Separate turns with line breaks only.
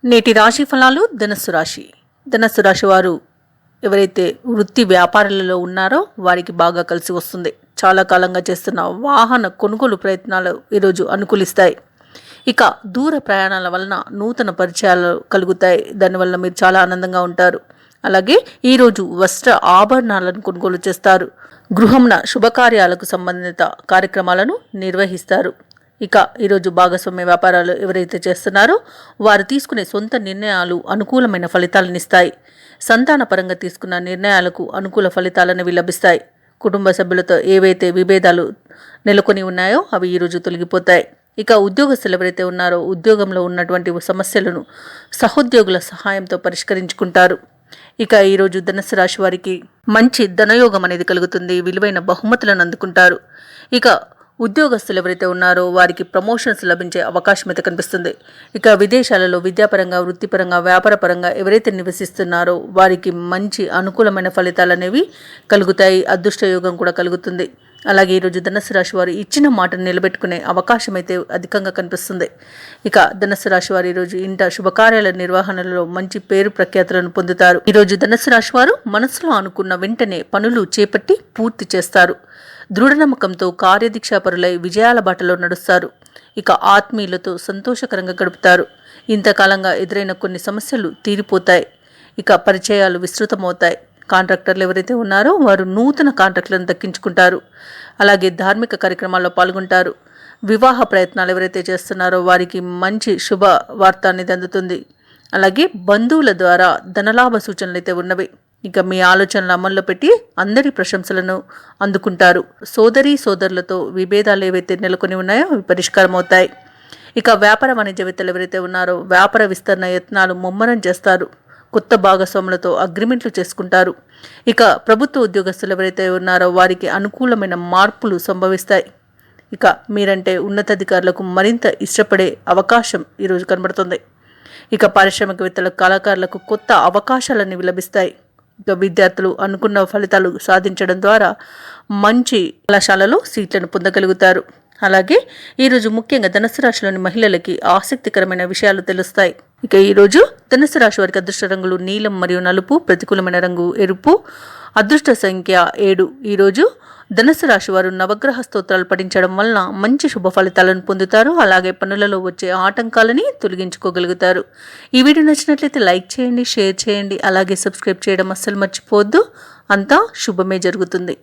నేటి రాశి ఫలాలు. ధనస్సు రాశి వారు ఎవరైతే వృత్తి వ్యాపారాలలో ఉన్నారో వారికి బాగా కలిసి వస్తుంది. చాలా కాలంగా చేస్తున్న వాహన కొనుగోలు ప్రయత్నాలు ఈరోజు అనుకూలిస్తాయి. ఇక దూర ప్రయాణాల వలన నూతన పరిచయాలు కలుగుతాయి. దానివల్ల మీరు చాలా ఆనందంగా ఉంటారు. అలాగే ఈరోజు వస్త్ర ఆభరణాలను కొనుగోలు చేస్తారు. గృహంన శుభకార్యాలకు సంబంధిత కార్యక్రమాలను నిర్వహిస్తారు. ఇక ఈరోజు భాగస్వామ్య వ్యాపారాలు ఎవరైతే చేస్తున్నారో వారు తీసుకునే సొంత నిర్ణయాలు అనుకూలమైన ఫలితాలనిస్తాయి. సంతాన పరంగా తీసుకున్న నిర్ణయాలకు అనుకూల ఫలితాలనేవి లభిస్తాయి. కుటుంబ సభ్యులతో ఏవైతే విభేదాలు నెలకొని ఉన్నాయో అవి ఈరోజు తొలగిపోతాయి. ఇక ఉద్యోగస్తులు ఎవరైతే ఉన్నారో ఉద్యోగంలో ఉన్నటువంటి సమస్యలను సహోద్యోగుల సహాయంతో పరిష్కరించుకుంటారు. ఇక ఈరోజు ధనుస్సు రాశి వారికి మంచి ధనయోగం అనేది కలుగుతుంది. విలువైన బహుమతులను అందుకుంటారు. ఇక ఉద్యోగస్తులు ఎవరైతే ఉన్నారో వారికి ప్రమోషన్స్ లభించే అవకాశం అయితే కనిపిస్తుంది. ఇక విదేశాలలో విద్యాపరంగా, వృత్తిపరంగా, వ్యాపారపరంగా ఎవరైతే నివసిస్తున్నారో వారికి మంచి అనుకూలమైన ఫలితాలు అనేవి కలుగుతాయి. అదృష్ట యోగం కూడా కలుగుతుంది. అలాగే ఈరోజు ధనుస్సు రాశి వారు ఇచ్చిన మాటను నిలబెట్టుకునే అవకాశం అయితే అధికంగా కనిపిస్తుంది. ఇక ధనుస్సు రాశి వారు ఈరోజు ఇంట శుభకార్యాల నిర్వహణలో మంచి పేరు ప్రఖ్యాతులను పొందుతారు. ఈరోజు ధనుస్సు రాశి వారు మనసులో అనుకున్న వెంటనే పనులు చేపట్టి పూర్తి చేస్తారు. దృఢ నమ్మకంతో కార్యదీక్షాపరులై విజయాల బాటలో నడుస్తారు. ఇక ఆత్మీయులతో సంతోషకరంగా గడుపుతారు. ఇంతకాలంగా ఎదురైన కొన్ని సమస్యలు తీరిపోతాయి. ఇక పరిచయాలు విస్తృతమవుతాయి. కాంట్రాక్టర్లు ఎవరైతే ఉన్నారో వారు నూతన కాంట్రాక్టులను దక్కించుకుంటారు. అలాగే ధార్మిక కార్యక్రమాల్లో పాల్గొంటారు. వివాహ ప్రయత్నాలు ఎవరైతే చేస్తున్నారో వారికి మంచి శుభ వార్త అనేది అందుతుంది. అలాగే బంధువుల ద్వారా ధనలాభ సూచనలు అయితే ఉన్నవి. ఇక మీ ఆలోచనలు అమల్లో పెట్టి అందరి ప్రశంసలను అందుకుంటారు. సోదరులతో విభేదాలు ఏవైతే నెలకొని ఉన్నాయో అవి పరిష్కారం అవుతాయి. ఇక వ్యాపార వాణిజ్యవేత్తలు ఎవరైతే ఉన్నారో వ్యాపార విస్తరణ యత్నాలు ముమ్మరం చేస్తారు. కొత్త భాగస్వాములతో అగ్రిమెంట్లు చేసుకుంటారు. ఇక ప్రభుత్వ ఉద్యోగస్తులు ఎవరైతే ఉన్నారో వారికి అనుకూలమైన మార్పులు సంభవిస్తాయి. ఇక మీరంటే ఉన్నతాధికారులకు మరింత ఇష్టపడే అవకాశం ఈరోజు కనబడుతుంది. ఇక పారిశ్రామికవేత్తలకు, కళాకారులకు కొత్త అవకాశాలన్నీ లభిస్తాయి. ఇక విద్యార్థులు అనుకున్న ఫలితాలు సాధించడం ద్వారా మంచి కళాశాలలో సీట్లను పొందగలుగుతారు. అలాగే ఈరోజు ముఖ్యంగా ధనుస్సు రాశిలోని మహిళలకి ఆసక్తికరమైన విషయాలు తెలుస్తాయి. ఇక ఈరోజు ధనుస్సు రాశి వారికి అదృష్ట రంగులు నీలం మరియు నలుపు, ప్రతికూలమైన రంగు ఎరుపు, అదృష్ట సంఖ్య 7. ఈరోజు ధనుస్సు రాశి వారు నవగ్రహ స్తోత్రాలు పఠించడం వలన మంచి శుభ ఫలితాలను పొందుతారు. అలాగే పనులలో వచ్చే ఆటంకాలని తొలగించుకోగలుగుతారు. ఈ వీడియో నచ్చినట్లయితే లైక్ చేయండి, షేర్ చేయండి, అలాగే సబ్స్క్రైబ్ చేయడం అస్సలు మర్చిపోవద్దు. అంతా శుభమే జరుగుతుంది.